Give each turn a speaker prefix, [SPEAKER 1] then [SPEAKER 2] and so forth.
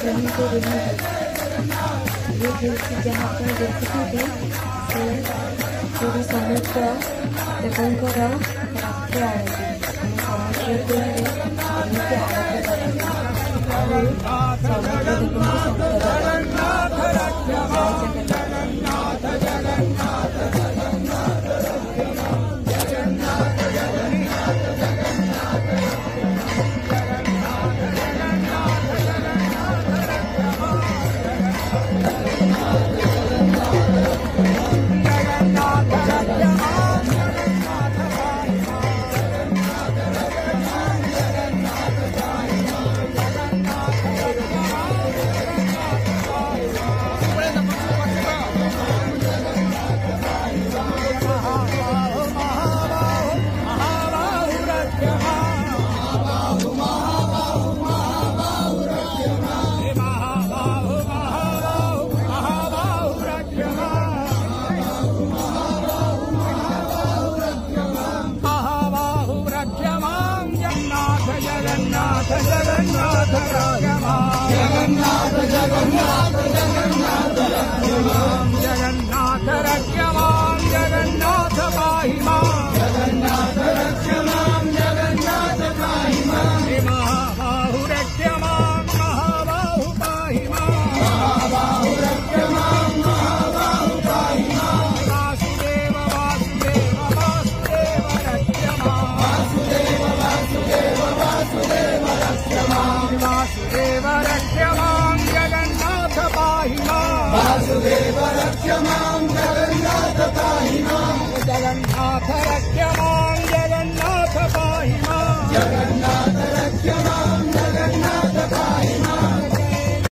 [SPEAKER 1] जमीन को ये दृश्य जहाँ आप देखुଛନ୍ତି से पूरी समुद्र देवंकर रात्रि आरती समुद्र कूଳରେ एमती आरती कराଯାଏ समुद्र
[SPEAKER 2] जगन्नाथ जगन्नाथ जगन्नाथ जगन्नाथ रक्षमां जगन्नाथ पाहि मां जगन्नाथ रक्षमां जगन्नाथ पाहि मां महाबाहु रक्षमां महाबाहु पाहि मां महाबाहु रक्षमां महाबाहु पाहि मां वासुदेव वासुदेव वासुदेव रक्षमां वासुदेव वासुदेव वासुदेव रक्षमां वासुदेव रक्षमां जगन्नाथ पाहि मां वासुदेव रक्षमां